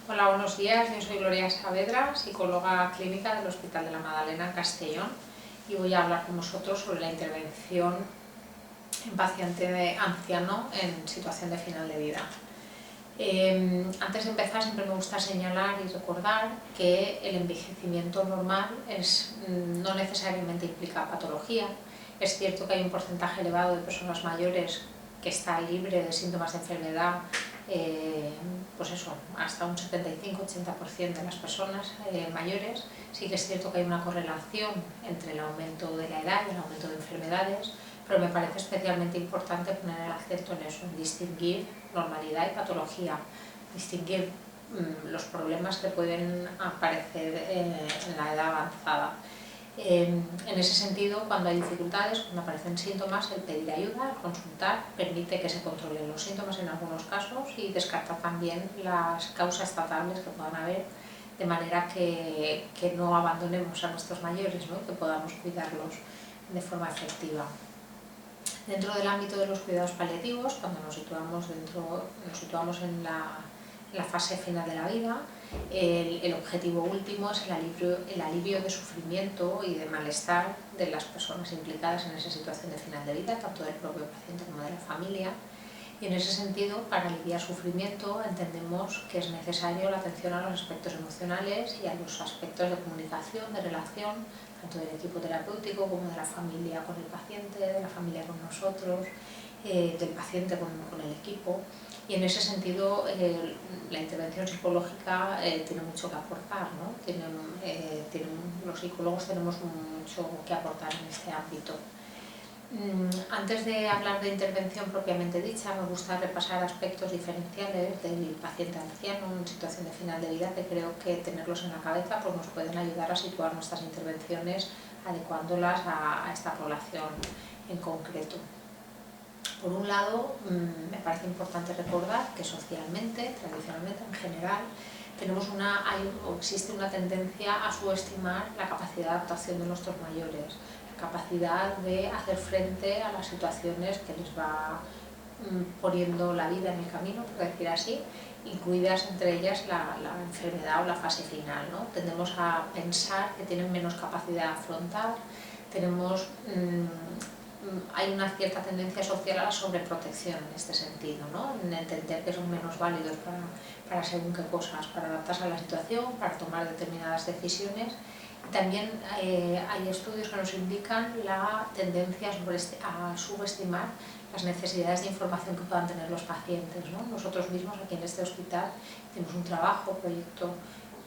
Hola, buenos días. Yo soy Gloria Saavedra, psicóloga clínica del Hospital de la Madalena en Castellón, y voy a hablar con vosotros sobre la intervención en paciente anciano en situación de final de vida. Antes de empezar, siempre me gusta señalar y recordar que el envejecimiento normal no necesariamente implica patología. Es cierto que hay un porcentaje elevado de personas mayores que está libre de síntomas de enfermedad, pues eso, hasta un 75-80% de las personas mayores. Sí que es cierto que hay una correlación entre el aumento de la edad y el aumento de enfermedades, pero me parece especialmente importante poner el acento en eso, en distinguir normalidad y patología, distinguir los problemas que pueden aparecer en la edad avanzada. En ese sentido, cuando hay dificultades, cuando aparecen síntomas, el pedir ayuda, el consultar, permite que se controlen los síntomas en algunos casos y descartar también las causas tratables que puedan haber, de manera que no abandonemos a nuestros mayores, ¿no? Que podamos cuidarlos de forma efectiva. Dentro del ámbito de los cuidados paliativos, cuando nos situamos en la fase final de la vida, el objetivo último es el alivio de sufrimiento y de malestar de las personas implicadas en esa situación de final de vida, tanto del propio paciente como de la familia. Y en ese sentido, para aliviar sufrimiento, entendemos que es necesario la atención a los aspectos emocionales y a los aspectos de comunicación, de relación, tanto del equipo terapéutico como de la familia con el paciente, de la familia con nosotros, del paciente con el equipo. Y en ese sentido, la intervención psicológica tiene mucho que aportar, ¿no? Los psicólogos tenemos mucho que aportar en este ámbito. Antes de hablar de intervención propiamente dicha, me gusta repasar aspectos diferenciales del paciente anciano en situación de final de vida, que creo que tenerlos en la cabeza pues nos pueden ayudar a situar nuestras intervenciones adecuándolas a esta población en concreto. Por un lado, me parece importante recordar que socialmente, tradicionalmente en general, existe una tendencia a subestimar la capacidad de adaptación de nuestros mayores, la capacidad de hacer frente a las situaciones que les va poniendo la vida en el camino, por decir así, incluidas entre ellas la enfermedad o la fase final, ¿no? Tendemos a pensar que tienen menos capacidad de afrontar, hay una cierta tendencia social a la sobreprotección en este sentido, ¿no? En entender que son menos válidos para según qué cosas, para adaptarse a la situación, para tomar determinadas decisiones. También hay estudios que nos indican la tendencia a subestimar las necesidades de información que puedan tener los pacientes, ¿no? Nosotros mismos aquí en este hospital hicimos un proyecto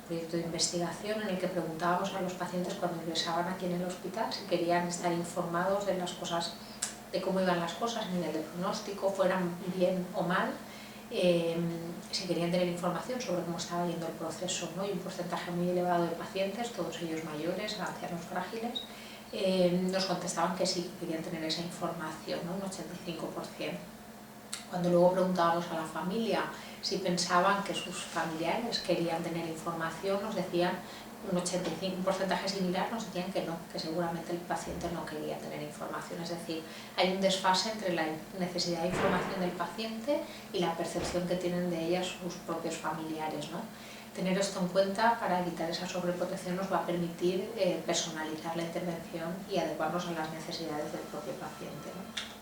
de investigación en el que preguntábamos a los pacientes cuando ingresaban aquí en el hospital si querían estar informados de las cosas, de cómo iban las cosas, a nivel de pronóstico, fueran bien o mal, si querían tener información sobre cómo estaba yendo el proceso, ¿no? Y un porcentaje muy elevado de pacientes, todos ellos mayores, ancianos frágiles, nos contestaban que sí, querían tener esa información, ¿no? Un 85%. Cuando luego preguntábamos a la familia si pensaban que sus familiares querían tener información, nos decían un porcentaje similar, nos decían que no, que seguramente el paciente no quería tener información. Es decir, hay un desfase entre la necesidad de información del paciente y la percepción que tienen de ella sus propios familiares, ¿no? Tener esto en cuenta para evitar esa sobreprotección nos va a permitir personalizar la intervención y adecuarnos a las necesidades del propio paciente, ¿no?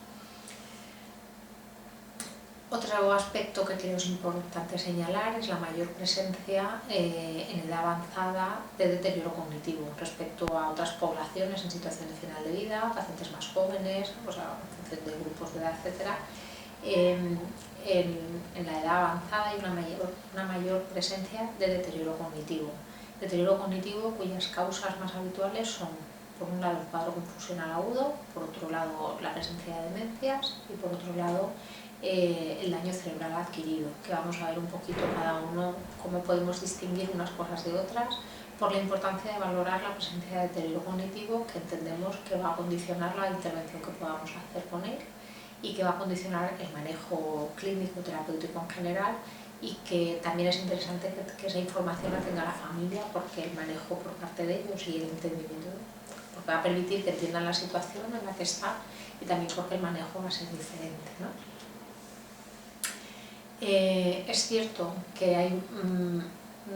Otro aspecto que creo es importante señalar es la mayor presencia en edad avanzada de deterioro cognitivo respecto a otras poblaciones en situación de final de vida, pacientes más jóvenes, o sea, en función de grupos de edad, etc. En la edad avanzada hay una mayor presencia de deterioro cognitivo. Deterioro cognitivo cuyas causas más habituales son, por un lado, el cuadro confusional agudo, por otro lado, la presencia de demencias y, por otro lado, el daño cerebral adquirido, que vamos a ver un poquito cada uno cómo podemos distinguir unas cosas de otras por la importancia de valorar la presencia de deterioro cognitivo, que entendemos que va a condicionar la intervención que podamos hacer con él y que va a condicionar el manejo clínico terapéutico en general, y que también es interesante que esa información la tenga la familia, porque el manejo por parte de ellos y el entendimiento porque va a permitir que entiendan la situación en la que está, y también porque el manejo va a ser diferente, ¿no? Es cierto que hay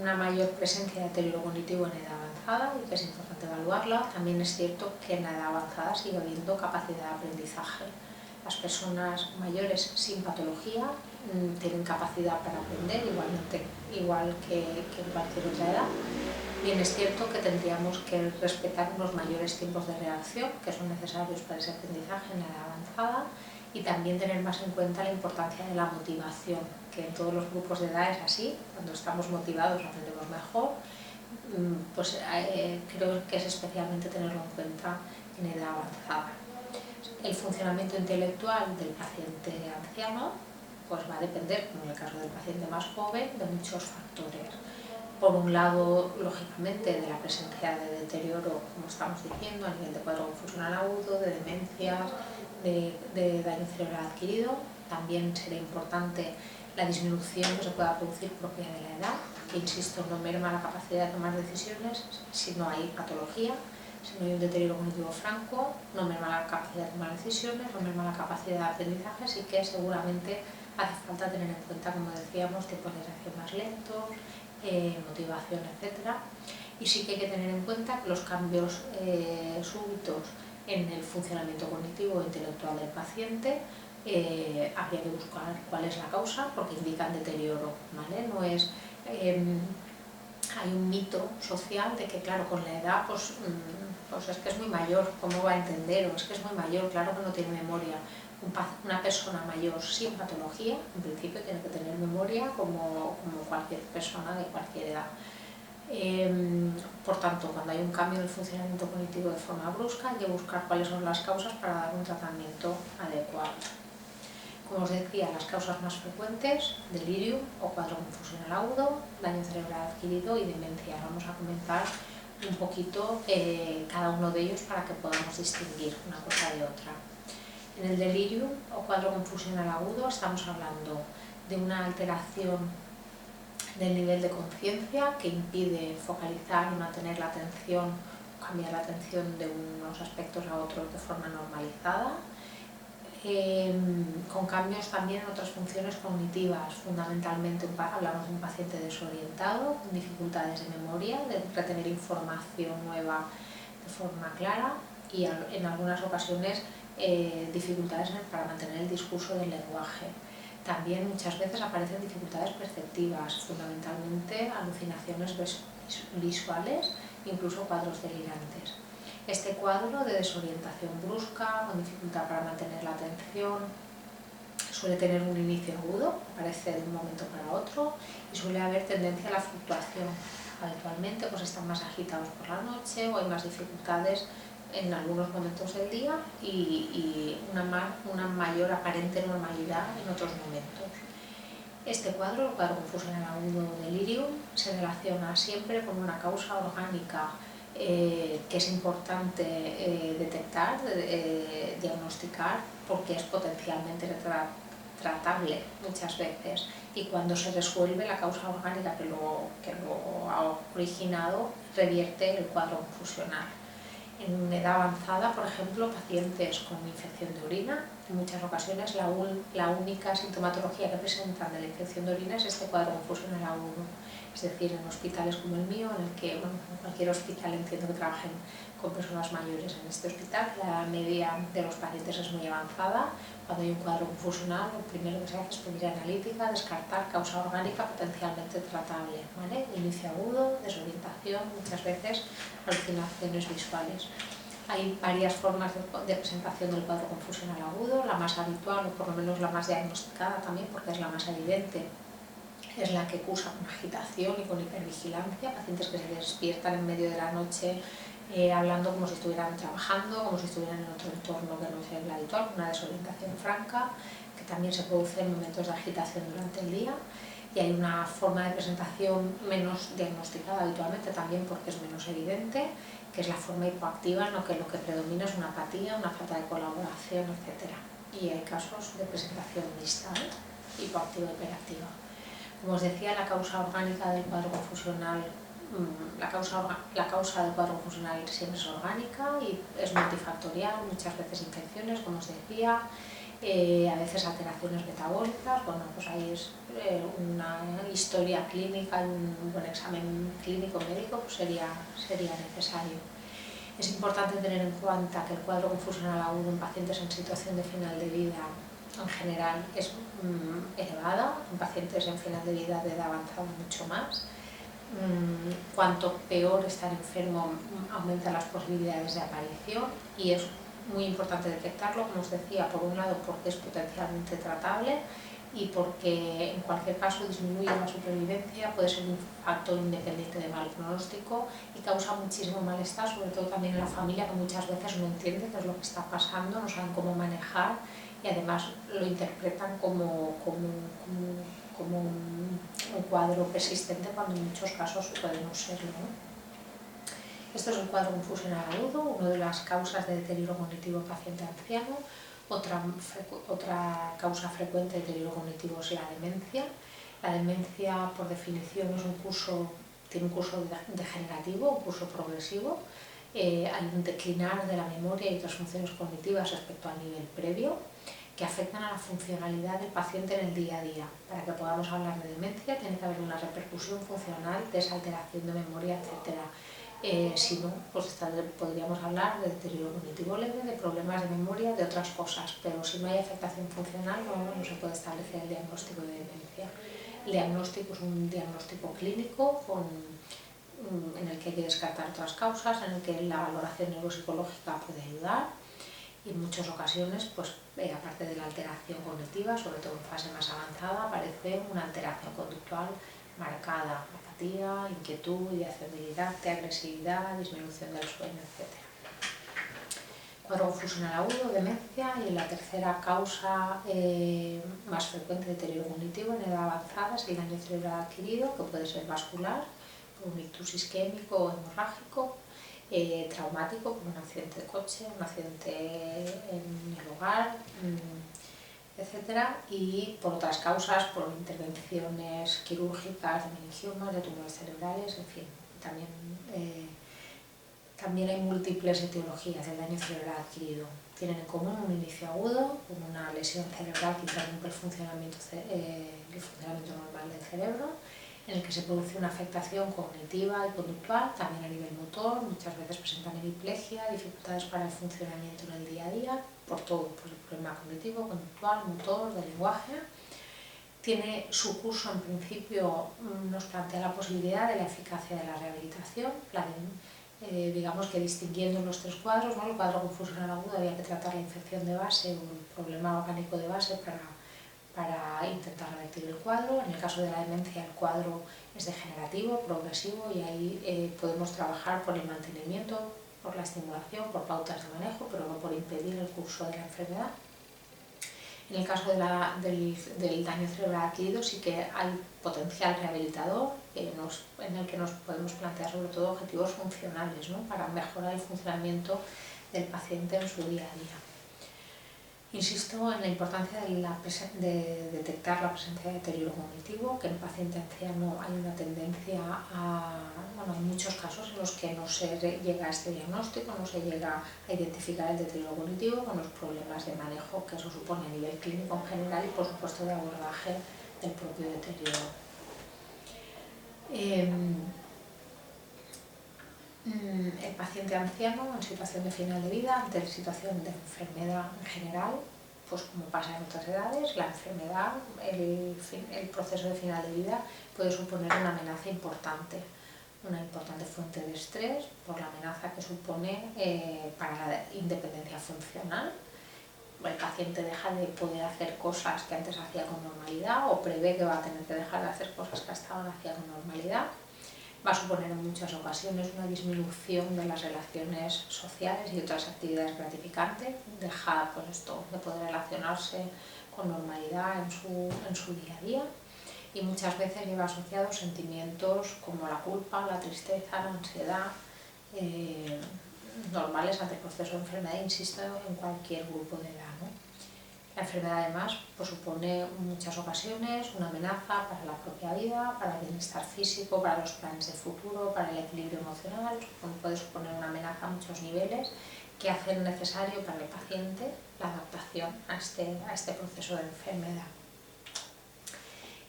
una mayor presencia de deterioro cognitivo en edad avanzada y que es importante evaluarla. También es cierto que en la edad avanzada sigue habiendo capacidad de aprendizaje. Las personas mayores sin patología tienen capacidad para aprender igual que en cualquier otra edad. Bien, es cierto que tendríamos que respetar unos mayores tiempos de reacción que son necesarios para ese aprendizaje en la edad avanzada y también tener más en cuenta la importancia de la motivación, que en todos los grupos de edad es así. Cuando estamos motivados aprendemos mejor. Pues creo que es especialmente tenerlo en cuenta en edad avanzada. El funcionamiento intelectual del paciente anciano pues va a depender, como en el caso del paciente más joven, de muchos factores. Por un lado, lógicamente, de la presencia de deterioro, como estamos diciendo, a nivel de cuadro confusional agudo, de demencias, de daño cerebral adquirido. También será importante la disminución que se pueda producir propia de la edad, que, insisto, no merma la capacidad de tomar decisiones si no hay patología, si no hay un deterioro cognitivo franco, no merma la capacidad de tomar decisiones, no merma la capacidad de aprendizaje, así que seguramente hace falta tener en cuenta, como decíamos, tiempos de reacción más lentos, motivación, etc. Y sí que hay que tener en cuenta que los cambios súbitos en el funcionamiento cognitivo e intelectual del paciente habría que buscar cuál es la causa, porque indican deterioro, ¿vale? No es, hay un mito social de que, claro, con la edad, pues es que es muy mayor, ¿cómo va a entender? O es que es muy mayor, claro que no tiene memoria. Una persona mayor sin patología, en principio, tiene que tener memoria como cualquier persona de cualquier edad. Por tanto, cuando hay un cambio en el funcionamiento cognitivo de forma brusca, hay que buscar cuáles son las causas para dar un tratamiento adecuado. Como os decía, las causas más frecuentes: delirium o cuadro confusional agudo, daño cerebral adquirido y demencia. Vamos a comentar un poquito cada uno de ellos para que podamos distinguir una cosa de otra. En el delirium o cuadro confusional agudo estamos hablando de una alteración del nivel de conciencia que impide focalizar y mantener la atención, cambiar la atención de unos aspectos a otros de forma normalizada, con cambios también en otras funciones cognitivas. Fundamentalmente hablamos de un paciente desorientado, con dificultades de memoria, de retener información nueva de forma clara y en algunas ocasiones dificultades para mantener el discurso del lenguaje. También muchas veces aparecen dificultades perceptivas, fundamentalmente alucinaciones visuales, incluso cuadros delirantes. Este cuadro de desorientación brusca, con dificultad para mantener la atención, suele tener un inicio agudo, aparece de un momento para otro y suele haber tendencia a la fluctuación. Habitualmente pues están más agitados por la noche o hay más dificultades en algunos momentos del día y una mayor aparente normalidad en otros momentos. Este cuadro, el cuadro confusional agudo delirium, se relaciona siempre con una causa orgánica que es importante detectar, diagnosticar, porque es potencialmente tratable muchas veces, y cuando se resuelve la causa orgánica que lo ha originado, revierte el cuadro confusional. En edad avanzada, por ejemplo, pacientes con infección de orina, en muchas ocasiones la única sintomatología que presentan de la infección de orina es este cuadro confusional agudo. Es decir, en hospitales como el mío, en el que, bueno, en cualquier hospital entiendo que trabajen con personas mayores, en este hospital la media de los pacientes es muy avanzada. Cuando hay un cuadro confusional, lo primero que se hace es pedir analítica, descartar causa orgánica potencialmente tratable, ¿vale? Inicio agudo, desorientación, muchas veces alucinaciones visuales. Hay varias formas de presentación del cuadro confusional agudo. La más habitual, o por lo menos la más diagnosticada también, porque es la más evidente, es la que cursa con agitación y con hipervigilancia, pacientes que se despiertan en medio de la noche hablando como si estuvieran trabajando, como si estuvieran en otro entorno que no es el habitual, una desorientación franca, que también se produce en momentos de agitación durante el día. Y hay una forma de presentación menos diagnosticada habitualmente también porque es menos evidente, que es la forma hipoactiva, en lo que predomina es una apatía, una falta de colaboración, etc. Y hay casos de presentación mixta, hipoactiva y hiperactiva. Como os decía, la causa orgánica del cuadro confusional, la causa del cuadro confusional siempre es orgánica y es multifactorial, muchas veces infecciones, como os decía, a veces alteraciones metabólicas. Bueno, pues ahí es una historia clínica y un buen examen clínico médico pues sería necesario. Es importante tener en cuenta que el cuadro confusional agudo en pacientes en situación de final de vida en general es elevada, en pacientes en final de vida de edad avanzada mucho más. Cuanto peor estar enfermo, aumentan las posibilidades de aparición y es muy importante detectarlo, como os decía, por un lado porque es potencialmente tratable y porque en cualquier caso disminuye la supervivencia, puede ser un factor independiente de mal pronóstico y causa muchísimo malestar, sobre todo también en la familia, que muchas veces no entiende qué es lo que está pasando, no saben cómo manejar y además lo interpretan como un cuadro persistente cuando en muchos casos puede no serlo, ¿no? Esto es el cuadro confusional agudo, una de las causas de deterioro cognitivo en paciente anciano. Otra causa frecuente de deterioro cognitivo es la demencia. La demencia, por definición, tiene un curso degenerativo, un curso progresivo. Hay un declinar de la memoria y otras funciones cognitivas respecto al nivel previo, que afectan a la funcionalidad del paciente en el día a día. Para que podamos hablar de demencia tiene que haber una repercusión funcional de esa alteración de memoria, etc. Si no, pues podríamos hablar de deterioro cognitivo leve, de problemas de memoria, de otras cosas, pero si no hay afectación funcional no se puede establecer el diagnóstico de demencia. El diagnóstico es un diagnóstico clínico en el que hay que descartar otras causas, en el que la valoración neuropsicológica puede ayudar y en muchas ocasiones, pues, aparte de la alteración cognitiva, sobre todo en fase más avanzada, aparece una alteración conductual marcada, apatía, inquietud, ideación delirante, agresividad, disminución del sueño, etc. Cuadro confusional agudo, demencia, y la tercera causa más frecuente de deterioro cognitivo en edad avanzada es el daño cerebral adquirido, que puede ser vascular, por un ictus isquémico o hemorrágico, traumático, por un accidente de coche, un accidente en el hogar, etcétera, y por otras causas, por intervenciones quirúrgicas, de meningiomas, de tumores cerebrales, en fin. También hay múltiples etiologías del daño cerebral adquirido. Tienen en común un inicio agudo, con una lesión cerebral que interrumpe el funcionamiento normal del cerebro, en el que se produce una afectación cognitiva y conductual, también a nivel motor. Muchas veces presentan hemiplegia, dificultades para el funcionamiento en el día a día, por todo, por el problema cognitivo, conductual, motor, de lenguaje. Tiene su curso, en principio, nos plantea la posibilidad de la eficacia de la rehabilitación, digamos que distinguiendo los tres cuadros, ¿no? El cuadro confusional agudo había que tratar la infección de base o el problema orgánico de base para intentar revertir el cuadro. En el caso de la demencia, el cuadro es degenerativo, progresivo, y ahí podemos trabajar por el mantenimiento, por la estimulación, por pautas de manejo, pero no por impedir el curso de la enfermedad. En el caso del daño cerebral adquirido sí que hay potencial rehabilitador en el que nos podemos plantear sobre todo objetivos funcionales, ¿no? Para mejorar el funcionamiento del paciente en su día a día. Insisto en la importancia de detectar la presencia de deterioro cognitivo, que en el paciente anciano hay una tendencia hay muchos casos en los que no se llega a este diagnóstico, no se llega a identificar el deterioro cognitivo con los problemas de manejo que eso supone a nivel clínico en general y por supuesto de abordaje del propio deterioro. El paciente anciano en situación de final de vida, ante la situación de enfermedad en general, pues como pasa en otras edades, la enfermedad, el proceso de final de vida puede suponer una amenaza importante, una importante fuente de estrés por la amenaza que supone para la independencia funcional. El paciente deja de poder hacer cosas que antes hacía con normalidad o prevé que va a tener que dejar de hacer cosas que hasta ahora hacía con normalidad. Va a suponer en muchas ocasiones una disminución de las relaciones sociales y otras actividades gratificantes, dejar de poder relacionarse con normalidad en su día a día, y muchas veces lleva asociados sentimientos como la culpa, la tristeza, la ansiedad, normales ante el proceso de enfermedad, insisto, en cualquier grupo de edad, ¿no? La enfermedad además supone en muchas ocasiones una amenaza para la propia vida, para el bienestar físico, para los planes de futuro, para el equilibrio emocional, puede suponer una amenaza a muchos niveles que hacer necesario para el paciente la adaptación a este proceso de enfermedad.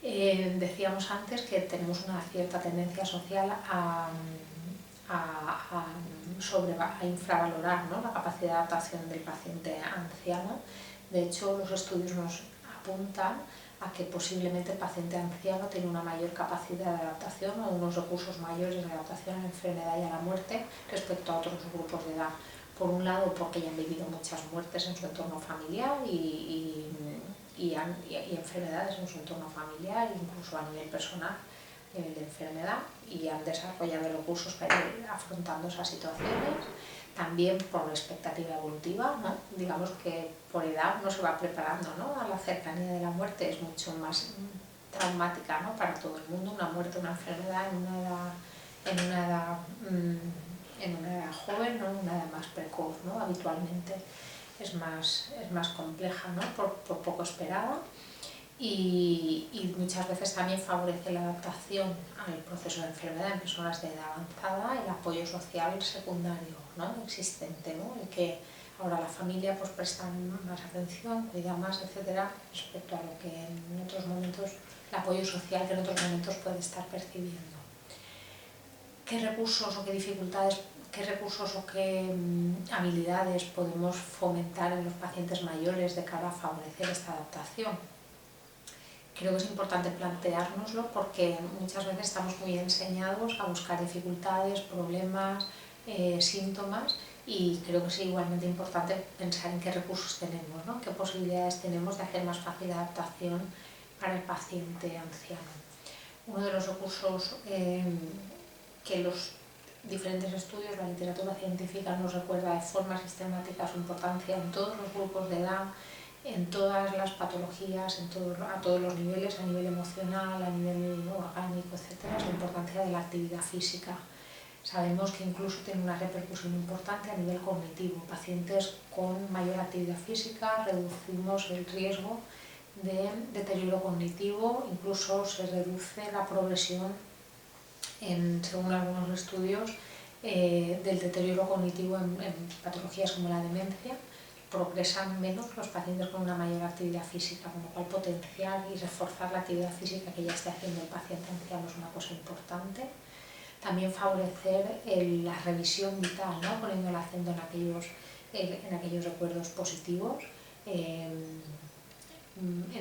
Decíamos antes que tenemos una cierta tendencia social a infravalorar, ¿no?, la capacidad de adaptación del paciente anciano. De hecho, los estudios nos apuntan a que posiblemente el paciente anciano tiene una mayor capacidad de adaptación o unos recursos mayores de adaptación a la enfermedad y a la muerte respecto a otros grupos de edad. Por un lado, porque ya han vivido muchas muertes en su entorno familiar y enfermedades en su entorno familiar, incluso a nivel personal, a nivel de enfermedad, y han desarrollado recursos para ir afrontando esas situaciones. También por la expectativa evolutiva, ¿no? Digamos que por edad uno se va preparando, ¿no?, a la cercanía de la muerte. Es mucho más traumática, ¿no?, para todo el mundo una muerte, una enfermedad en una edad joven, ¿no?, una edad más precoz, ¿no? Habitualmente es más compleja, ¿no?, por poco esperada, y muchas veces también favorece la adaptación al proceso de enfermedad en personas de edad avanzada, el apoyo social secundario, ¿no?, existente, ¿no?, el que ahora la familia pues presta más atención, cuida más, etcétera, respecto a lo que en otros momentos, el apoyo social que en otros momentos puede estar percibiendo. ¿Qué recursos o qué dificultades, qué recursos o qué habilidades podemos fomentar en los pacientes mayores de cara a favorecer esta adaptación? Creo que es importante planteárnoslo porque muchas veces estamos muy enseñados a buscar dificultades, problemas, síntomas, y creo que es igualmente importante pensar en qué recursos tenemos, ¿no?, qué posibilidades tenemos de hacer más fácil la adaptación para el paciente anciano. Uno de los recursos que los diferentes estudios, la literatura científica nos recuerda de forma sistemática su importancia en todos los grupos de edad, en todas las patologías, a todos los niveles, a nivel emocional, a nivel orgánico, etc., es la importancia de la actividad física. Sabemos que incluso tiene una repercusión importante a nivel cognitivo. Pacientes con mayor actividad física reducimos el riesgo de deterioro cognitivo, incluso se reduce la progresión, según algunos estudios, del deterioro cognitivo en patologías como la demencia. Progresan menos los pacientes con una mayor actividad física, con lo cual potenciar y reforzar la actividad física que ya esté haciendo el paciente anciano es una cosa importante. También favorecer la revisión vital, ¿no?, poniendo el acento en aquellos recuerdos positivos. En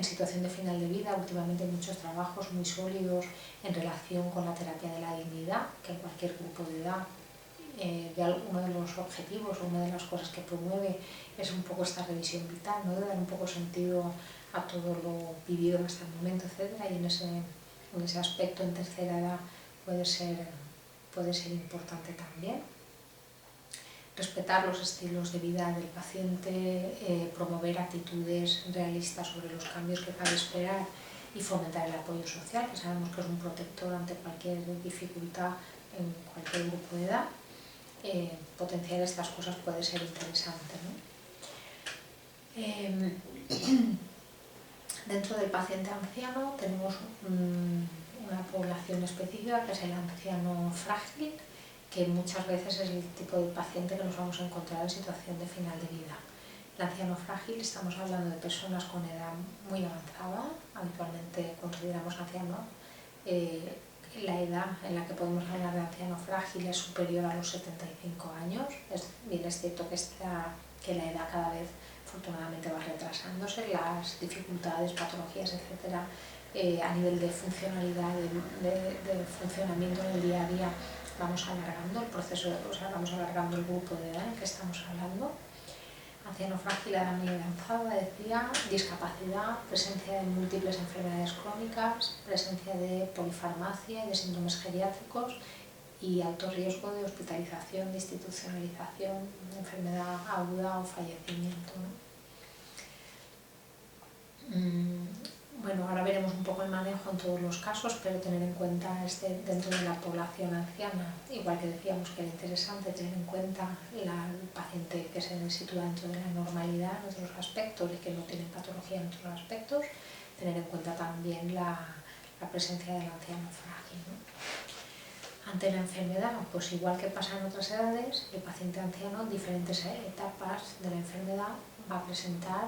situación de final de vida, últimamente hay muchos trabajos muy sólidos en relación con la terapia de la dignidad, que en cualquier grupo de edad, uno de los objetivos o una de las cosas que promueve es un poco esta revisión vital, ¿no?, de dar un poco sentido a todo lo vivido hasta el momento, etc. Y en ese aspecto, en tercera edad, puede ser importante también. Respetar los estilos de vida del paciente, promover actitudes realistas sobre los cambios que cabe esperar y fomentar el apoyo social, que sabemos que es un protector ante cualquier dificultad en cualquier grupo de edad. Potenciar estas cosas puede ser interesante, ¿no? Dentro del paciente anciano tenemos una población específica, que es el anciano frágil, que muchas veces es el tipo de paciente que nos vamos a encontrar en situación de final de vida. El anciano frágil, estamos hablando de personas con edad muy avanzada, habitualmente consideramos anciano. La edad en la que podemos hablar de anciano frágil es superior a los 75 años. Bien, es cierto que la edad cada vez afortunadamente va retrasándose, las dificultades, patologías, etcétera, a nivel de funcionalidad, de funcionamiento en el día a día, vamos alargando el proceso, vamos alargando el grupo de edad en el que estamos hablando. Anciano frágil, edad muy avanzada, decía, discapacidad, presencia de múltiples enfermedades crónicas, presencia de polifarmacia y de síndromes geriátricos y alto riesgo de hospitalización, de institucionalización, de enfermedad aguda o fallecimiento, ¿no? Bueno, ahora veremos un poco el manejo en todos los casos, pero tener en cuenta dentro de la población anciana, igual que decíamos que era interesante tener en cuenta el paciente que se sitúa dentro de la normalidad en otros aspectos y que no tiene patología en otros aspectos, tener en cuenta también la presencia del anciano frágil, ¿no? Ante la enfermedad, pues igual que pasa en otras edades, el paciente anciano en diferentes etapas de la enfermedad va a presentar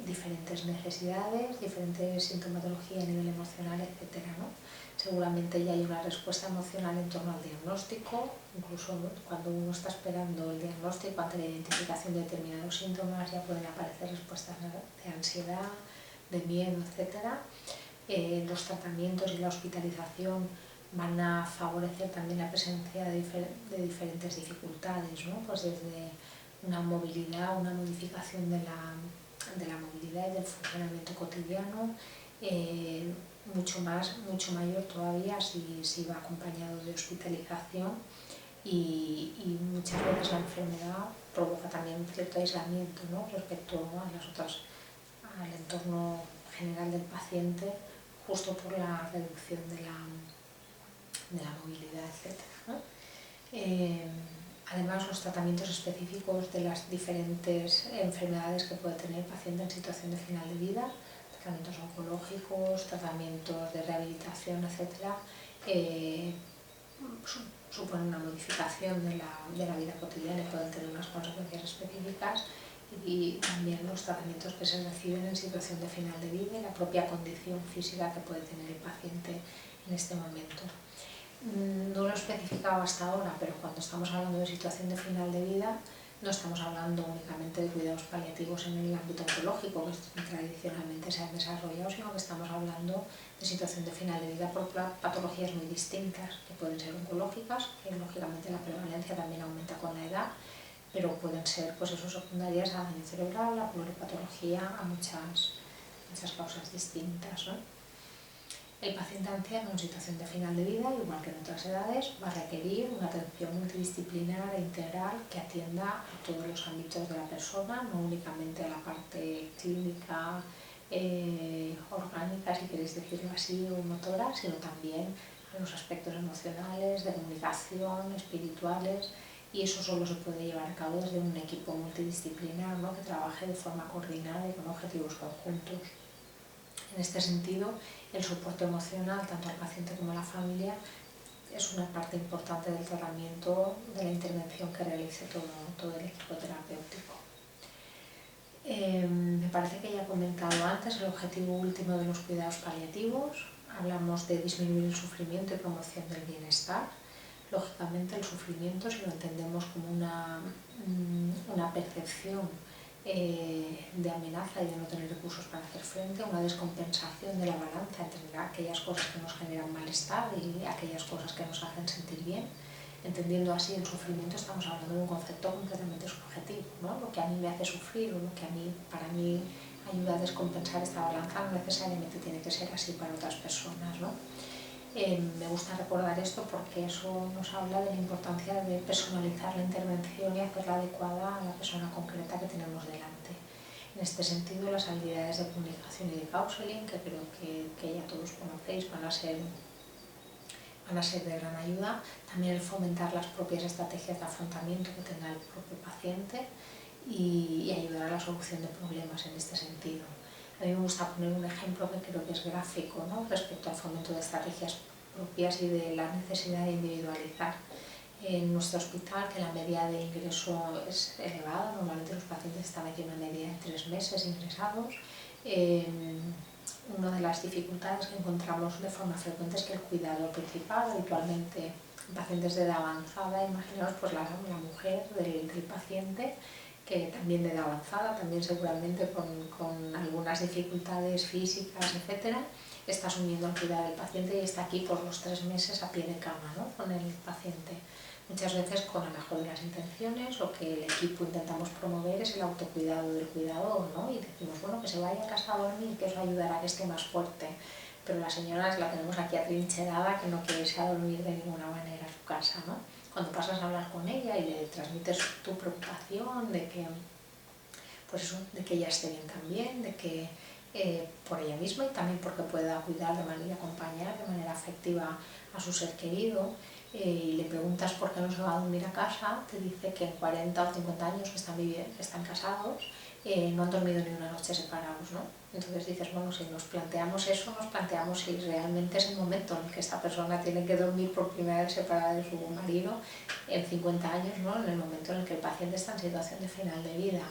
diferentes necesidades, diferentes sintomatología a nivel emocional, etcétera, ¿no? Seguramente ya hay una respuesta emocional en torno al diagnóstico, incluso cuando uno está esperando el diagnóstico ante la identificación de determinados síntomas ya pueden aparecer respuestas de ansiedad, de miedo, etcétera. Los tratamientos y la hospitalización van a favorecer también la presencia de diferentes dificultades, ¿no? Pues desde una movilidad, una modificación de la movilidad y del funcionamiento cotidiano, mucho mayor todavía si va acompañado de hospitalización y muchas veces la enfermedad provoca también cierto aislamiento, ¿no? Respecto a las otras, al entorno general del paciente, justo por la reducción de la movilidad, etc., ¿no? Además, los tratamientos específicos de las diferentes enfermedades que puede tener el paciente en situación de final de vida, tratamientos oncológicos, tratamientos de rehabilitación, etc., suponen una modificación de la vida cotidiana y pueden tener unas consecuencias específicas, y también los tratamientos que se reciben en situación de final de vida y la propia condición física que puede tener el paciente en este momento. No lo he especificado hasta ahora, pero cuando estamos hablando de situación de final de vida, no estamos hablando únicamente de cuidados paliativos en el ámbito oncológico, que tradicionalmente se han desarrollado, sino que estamos hablando de situación de final de vida por patologías muy distintas, que pueden ser oncológicas, que lógicamente la prevalencia también aumenta con la edad, pero pueden ser pues eso, secundarias a daño cerebral, a pluripatología, a muchas causas distintas, ¿no? El paciente anciano en situación de final de vida, igual que en otras edades, va a requerir una atención multidisciplinar e integral que atienda a todos los ámbitos de la persona, no únicamente a la parte clínica, orgánica, si queréis decirlo así, o motora, sino también a los aspectos emocionales, de comunicación, espirituales, y eso solo se puede llevar a cabo desde un equipo multidisciplinar, ¿no? Que trabaje de forma coordinada y con objetivos conjuntos. En este sentido, el soporte emocional, tanto al paciente como a la familia, es una parte importante del tratamiento, de la intervención que realice todo el equipo terapéutico. Me parece que ya he comentado antes el objetivo último de los cuidados paliativos. Hablamos de disminuir el sufrimiento y promoción del bienestar. Lógicamente, el sufrimiento, si lo entendemos como una percepción de amenaza y de no tener recursos para hacer frente, una descompensación de la balanza entre aquellas cosas que nos generan malestar y aquellas cosas que nos hacen sentir bien. Entendiendo así el sufrimiento, estamos hablando de un concepto completamente subjetivo, ¿no? Lo que a mí me hace sufrir o lo que para mí ayuda a descompensar esta balanza no necesariamente tiene que ser así para otras personas, ¿no? Me gusta recordar esto porque eso nos habla de la importancia de personalizar la intervención y hacerla adecuada a la persona concreta que tenemos delante. En este sentido, las habilidades de comunicación y de counseling, que creo que ya todos conocéis, van a ser de gran ayuda. También el fomentar las propias estrategias de afrontamiento que tenga el propio paciente y ayudar a la solución de problemas en este sentido. A mí me gusta poner un ejemplo que creo que es gráfico, ¿no? Respecto al fomento de estrategias propias y de la necesidad de individualizar. En nuestro hospital, que la media de ingreso es elevada, normalmente los pacientes están aquí una media de 3 meses ingresados. Una de las dificultades que encontramos de forma frecuente es que el cuidado principal, habitualmente en pacientes de edad avanzada, imaginaos pues la mujer del paciente, que también de edad avanzada, también seguramente con algunas dificultades físicas, etcétera, está asumiendo el cuidado del paciente y está aquí por los 3 meses a pie de cama, ¿no? Con el paciente. Muchas veces con la mejor de las intenciones, lo que el equipo intentamos promover es el autocuidado del cuidador, ¿no? Y decimos, bueno, que se vaya a casa a dormir, que eso ayudará a que esté más fuerte. Pero la señora la tenemos aquí atrincherada, que no quiere irse a dormir de ninguna manera a su casa, ¿no? Cuando pasas a hablar con ella y le transmites tu preocupación de que, pues eso, de que ella esté bien también, de que por ella misma y también porque pueda cuidar de manera, acompañar de manera afectiva a su ser querido, y le preguntas por qué no se va a dormir a casa, te dice que en 40 o 50 años que están casados, no han dormido ni una noche separados, ¿no? Entonces dices, bueno, si nos planteamos eso, nos planteamos si realmente es el momento en el que esta persona tiene que dormir por primera vez separada de su marido en 50 años, ¿no? En el momento en el que el paciente está en situación de final de vida.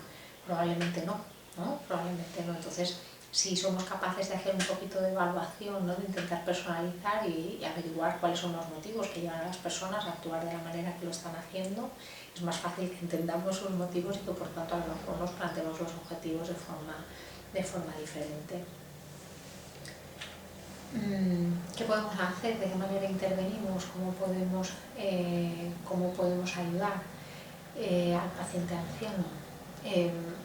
Probablemente no, ¿no? Probablemente no. Entonces, si somos capaces de hacer un poquito de evaluación, ¿no? De intentar personalizar y averiguar cuáles son los motivos que llevan a las personas a actuar de la manera que lo están haciendo, es más fácil que entendamos sus motivos y que por tanto a lo mejor nos planteemos los objetivos de forma diferente. ¿Qué podemos hacer? ¿De qué manera intervenimos? ¿Cómo podemos ayudar al paciente anciano?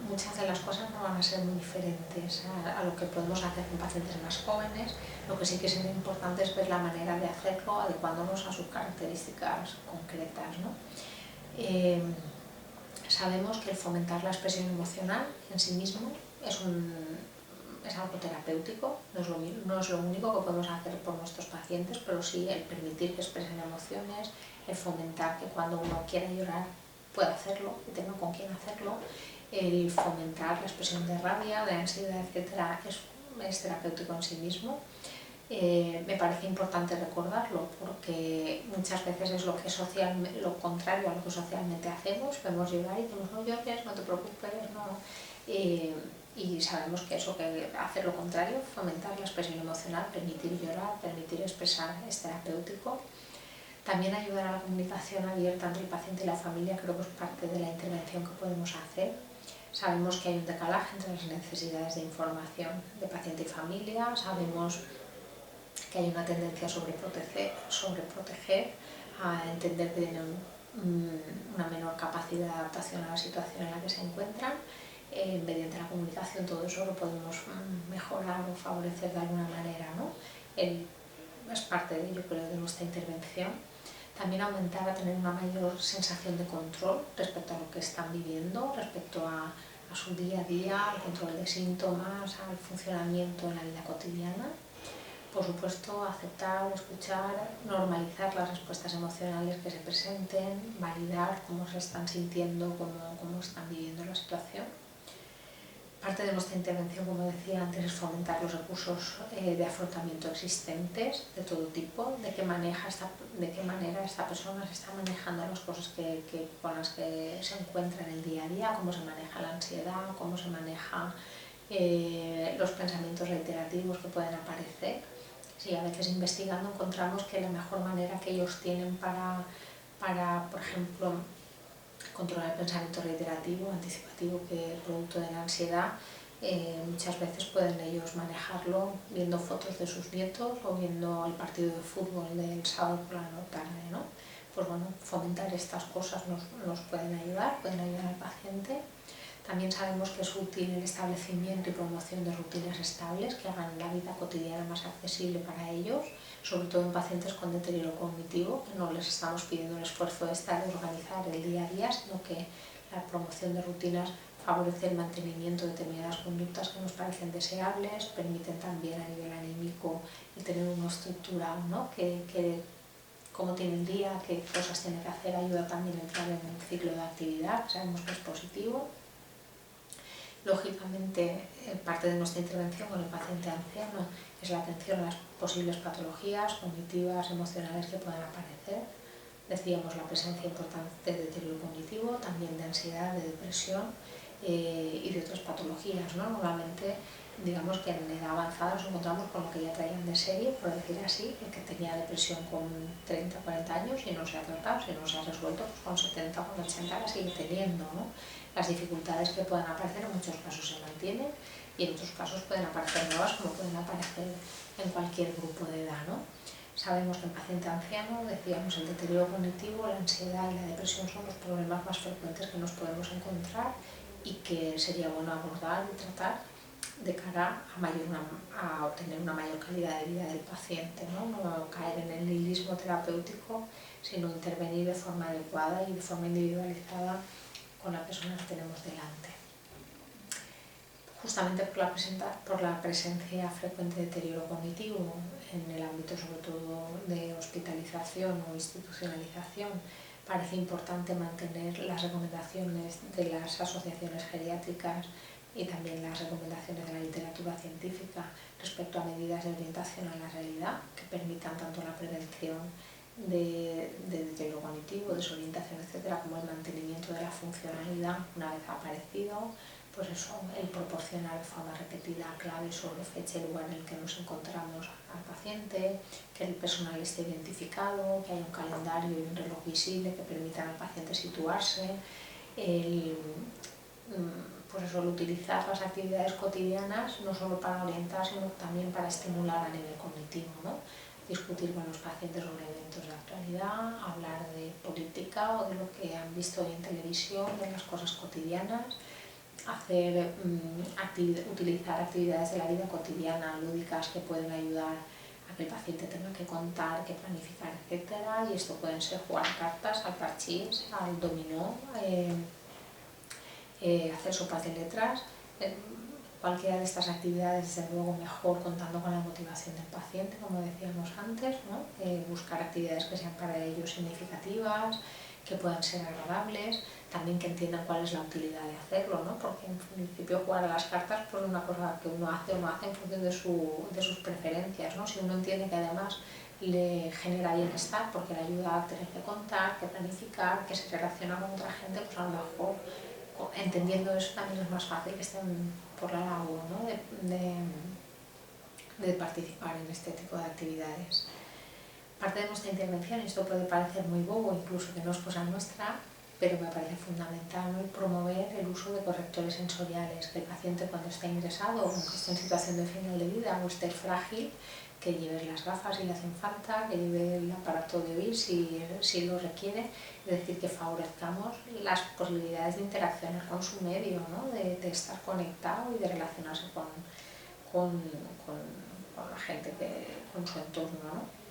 Muchas de las cosas no van a ser muy diferentes a lo que podemos hacer con pacientes más jóvenes. Lo que sí que es importante es ver la manera de hacerlo adecuándonos a sus características concretas, ¿no? Sabemos que el fomentar la expresión emocional en sí mismo es algo terapéutico, no es lo único que podemos hacer por nuestros pacientes, pero sí el permitir que expresen emociones, el fomentar que cuando uno quiera llorar pueda hacerlo y tenga con quién hacerlo, el fomentar la expresión de rabia, de ansiedad, etc. es terapéutico en sí mismo. Me parece importante recordarlo porque muchas veces es lo contrario a lo que socialmente hacemos. Vemos llorar y decimos, no llores, no te preocupes, no. Y sabemos que hacer lo contrario, fomentar la expresión emocional, permitir llorar, permitir expresar, es terapéutico. También ayudar a la comunicación abierta entre el paciente y la familia creo que es parte de la intervención que podemos hacer. Sabemos que hay un decalaje entre las necesidades de información de paciente y familia, sabemos que hay una tendencia a sobreproteger, a entender que tienen una menor capacidad de adaptación a la situación en la que se encuentran. Mediante la comunicación todo eso lo podemos mejorar o favorecer de alguna manera, ¿no? Es parte de ello, creo, de nuestra intervención. También aumentar a tener una mayor sensación de control respecto a lo que están viviendo, respecto a su día a día, al control de síntomas, al funcionamiento en la vida cotidiana. Por supuesto, aceptar, escuchar, normalizar las respuestas emocionales que se presenten, validar cómo se están sintiendo, cómo están viviendo la situación. Parte de nuestra intervención, como decía antes, es fomentar los recursos de afrontamiento existentes de todo tipo, de qué manera esta persona se está manejando las cosas con las que se encuentra en el día a día, cómo se maneja la ansiedad, cómo se maneja los pensamientos reiterativos que pueden aparecer. Sí, a veces investigando encontramos que la mejor manera que ellos tienen para por ejemplo, controlar el pensamiento reiterativo, anticipativo, que producto de la ansiedad, muchas veces pueden ellos manejarlo viendo fotos de sus nietos o viendo el partido de fútbol del sábado por la tarde, ¿no? Pues bueno, fomentar estas cosas nos pueden ayudar al paciente. También sabemos que es útil el establecimiento y promoción de rutinas estables que hagan la vida cotidiana más accesible para ellos, sobre todo en pacientes con deterioro cognitivo, que no les estamos pidiendo el esfuerzo de organizar el día a día, sino que la promoción de rutinas favorece el mantenimiento de determinadas conductas que nos parecen deseables, permiten también a nivel anímico el tener una estructura, ¿no? Cómo tiene el día, qué cosas tiene que hacer, ayuda también a entrar en un ciclo de actividad, sabemos que es positivo. Lógicamente, parte de nuestra intervención con el paciente anciano es la atención a las posibles patologías cognitivas, emocionales que puedan aparecer. Decíamos la presencia importante de deterioro cognitivo, también de ansiedad, de depresión y de otras patologías, ¿no? Normalmente, digamos que en edad avanzada nos encontramos con lo que ya traían de serie, por decir así, el que tenía depresión con 30 o 40 años y no se ha tratado, si no se ha resuelto, pues con 70 o con 80 la sigue teniendo, ¿no? Las dificultades que pueden aparecer en muchos casos se mantienen y en otros casos pueden aparecer nuevas, como pueden aparecer en cualquier grupo de edad, ¿no? Sabemos que en paciente anciano, decíamos, el deterioro cognitivo, la ansiedad y la depresión son los problemas más frecuentes que nos podemos encontrar y que sería bueno abordar y tratar de cara a obtener una mayor calidad de vida del paciente, ¿no? No caer en el nihilismo terapéutico, sino intervenir de forma adecuada y de forma individualizada con la persona que tenemos delante. Justamente por la presencia frecuente de deterioro cognitivo en el ámbito sobre todo de hospitalización normalización o institucionalización, parece importante mantener las recomendaciones de las asociaciones geriátricas y también las recomendaciones de la literatura científica respecto a medidas de orientación a la realidad que permitan tanto la prevención de deterioro cognitivo, desorientación, etcétera, como el mantenimiento de la funcionalidad una vez ha aparecido, pues eso, el proporcionar de forma repetida claves sobre fecha y lugar en el que nos encontramos al paciente, que el personal esté identificado, que haya un calendario y un reloj visible que permitan al paciente situarse, pues eso, el utilizar las actividades cotidianas no solo para orientar, sino también para estimular a nivel cognitivo, ¿no? Discutir con los pacientes sobre eventos de actualidad, hablar de política o de lo que han visto hoy en televisión, de las cosas cotidianas, utilizar actividades de la vida cotidiana, lúdicas, que pueden ayudar a que el paciente tenga que contar, que planificar, etcétera. Y esto pueden ser jugar cartas, al parchís, al dominó, hacer sopas de letras. Cualquiera de estas actividades, desde luego, mejor contando con la motivación del paciente, como decíamos antes, ¿no? Buscar actividades que sean para ellos significativas, que puedan ser agradables, también que entiendan cuál es la utilidad de hacerlo, ¿no? Porque en principio jugar a las cartas pues es una cosa que uno hace o no hace en función de sus preferencias, ¿no? Si uno entiende que además le genera bienestar porque le ayuda a tener que contar, que planificar, que se relaciona con otra gente, pues a lo mejor entendiendo eso también es más fácil que estén por la labor, ¿no? de participar en este tipo de actividades. Parte de nuestra intervención, y esto puede parecer muy bobo, incluso que no es cosa nuestra, pero me parece fundamental, ¿no? El promover el uso de correctores sensoriales, que el paciente cuando está ingresado, aunque esté en situación de final de vida o esté frágil, que lleve las gafas si le hacen falta, que lleve el aparato de oír si lo requiere, es decir, que favorezcamos las posibilidades de interaccionar con su medio, ¿no? de estar conectado y de relacionarse con la gente, con su entorno, ¿no?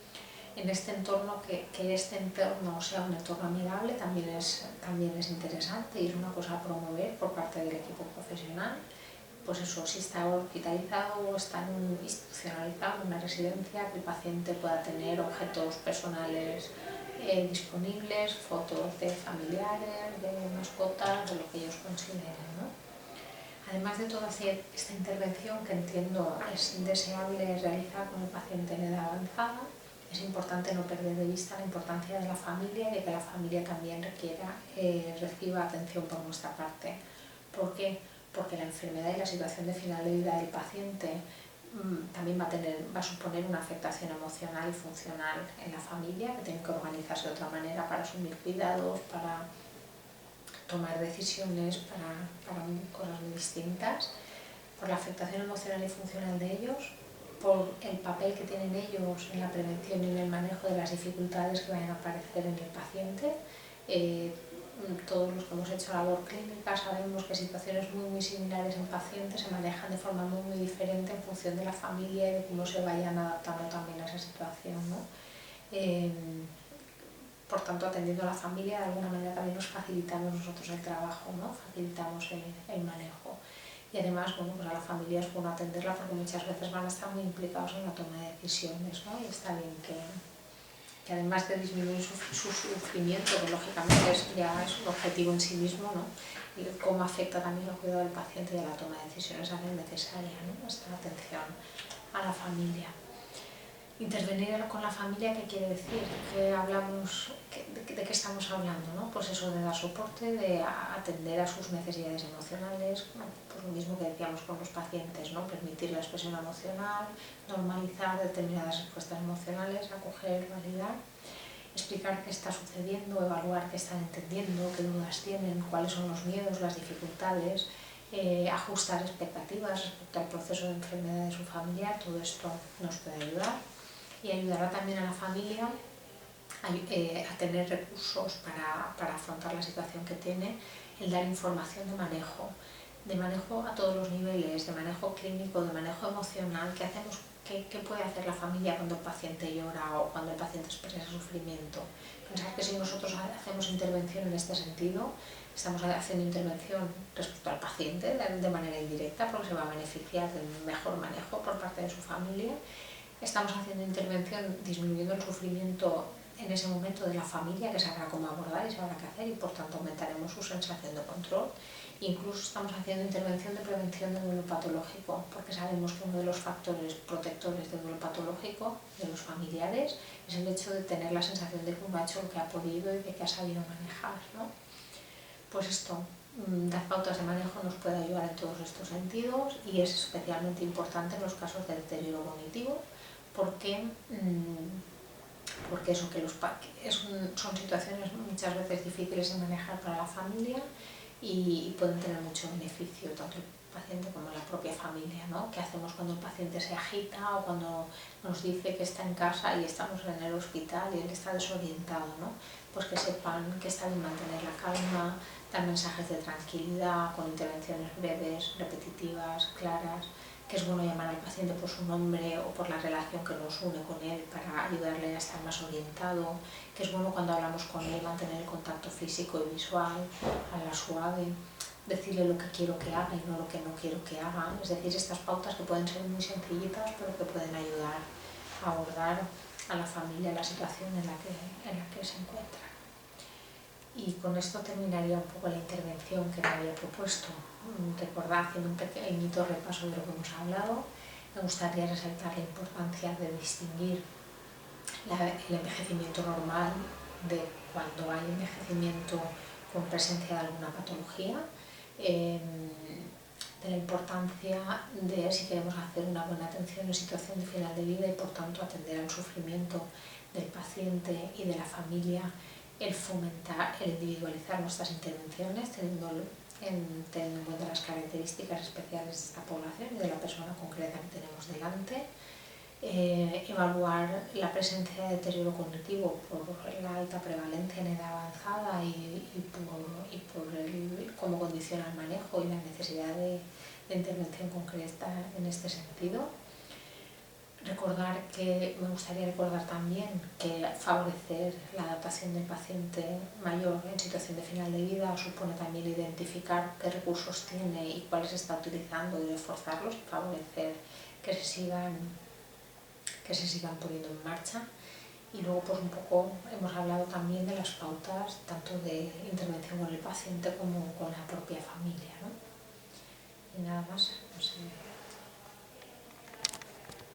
En este entorno, que este entorno sea un entorno amigable también es interesante y es una cosa a promover por parte del equipo profesional. Pues eso, si está hospitalizado o está institucionalizado en una residencia, que el paciente pueda tener objetos personales disponibles, fotos de familiares, de mascotas, de lo que ellos consideren, ¿no? Además de toda esta intervención, que entiendo es deseable realizar con el paciente en edad avanzada, es importante no perder de vista la importancia de la familia y de que la familia también reciba atención por nuestra parte. ¿Por qué? Porque la enfermedad y la situación de final de vida del paciente también va a suponer una afectación emocional y funcional en la familia, que tiene que organizarse de otra manera para asumir cuidados, para tomar decisiones, para cosas muy distintas, por la afectación emocional y funcional de ellos, por el papel que tienen ellos en la prevención y en el manejo de las dificultades que vayan a aparecer en el paciente. Todos los que hemos hecho labor clínica sabemos que situaciones muy similares en pacientes se manejan de forma muy diferente en función de la familia y de cómo se vayan adaptando también a esa situación, ¿no? Por tanto, atendiendo a la familia, de alguna manera también nos facilitamos nosotros el trabajo, ¿no? Facilitamos el manejo. Y además, bueno, pues a la familia es bueno atenderla porque muchas veces van a estar muy implicados en la toma de decisiones, ¿no? Y está bien que además de disminuir su sufrimiento, que lógicamente ya es un objetivo en sí mismo, ¿no? Y cómo afecta también el cuidado del paciente y de la toma de decisiones, hace necesaria, ¿no? Esta atención a la familia. Intervenir con la familia, ¿qué quiere decir? ¿De qué estamos hablando, ¿no? Pues eso, de dar soporte, de atender a sus necesidades emocionales, pues lo mismo que decíamos con los pacientes, ¿no? Permitir la expresión emocional, normalizar determinadas respuestas emocionales, acoger, validar, explicar qué está sucediendo, evaluar qué están entendiendo, qué dudas tienen, cuáles son los miedos, las dificultades, ajustar expectativas respecto al proceso de enfermedad de su familiar. Todo esto nos puede ayudar. Y ayudará también a la familia a tener recursos para afrontar la situación que tiene, el dar información de manejo a todos los niveles, de manejo clínico, de manejo emocional. ¿Qué puede hacer la familia cuando el paciente llora o cuando el paciente expresa sufrimiento? Pensar que si nosotros hacemos intervención en este sentido, estamos haciendo intervención respecto al paciente de manera indirecta, porque se va a beneficiar del mejor manejo por parte de su familia. Estamos haciendo intervención disminuyendo el sufrimiento en ese momento de la familia, que sabrá cómo abordar y sabrá qué hacer, y por tanto aumentaremos su sensación de control. Incluso estamos haciendo intervención de prevención de duelo patológico, porque sabemos que uno de los factores protectores de duelo patológico de los familiares es el hecho de tener la sensación de que uno ha hecho lo que ha podido y de que ha sabido manejar, ¿no? Pues esto, dar pautas de manejo nos puede ayudar en todos estos sentidos, y es especialmente importante en los casos de deterioro cognitivo, porque eso, son situaciones muchas veces difíciles de manejar para la familia y pueden tener mucho beneficio, tanto el paciente como la propia familia, ¿no? ¿Qué hacemos cuando el paciente se agita o cuando nos dice que está en casa y estamos en el hospital y él está desorientado, ¿no? Pues que sepan que está bien mantener la calma, dar mensajes de tranquilidad con intervenciones breves, repetitivas, claras, que es bueno llamar al paciente por su nombre o por la relación que nos une con él para ayudarle a estar más orientado, que es bueno cuando hablamos con él mantener el contacto físico y visual, hablar suave, decirle lo que quiero que haga y no lo que no quiero que haga. Es decir, estas pautas que pueden ser muy sencillitas pero que pueden ayudar a abordar a la familia la situación en la que se encuentra. Y con esto terminaría un poco la intervención que me había propuesto. Recordar, haciendo un pequeñito repaso de lo que hemos hablado, me gustaría resaltar la importancia de distinguir el envejecimiento normal de cuando hay envejecimiento con presencia de alguna patología, de la importancia de si queremos hacer una buena atención en situación de final de vida y por tanto atender al sufrimiento del paciente y de la familia, el fomentar, el individualizar nuestras intervenciones teniendo en cuenta las características especiales de esta población y de la persona concreta que tenemos delante, evaluar la presencia de deterioro cognitivo por la alta prevalencia en edad avanzada y por cómo condiciona el manejo y la necesidad de intervención concreta en este sentido. Me gustaría recordar también que favorecer la adaptación del paciente mayor en situación de final de vida supone también identificar qué recursos tiene y cuáles está utilizando y reforzarlos y favorecer que se sigan poniendo en marcha. Y luego pues un poco hemos hablado también de las pautas tanto de intervención con el paciente como con la propia familia, ¿no? Y nada más, no sé.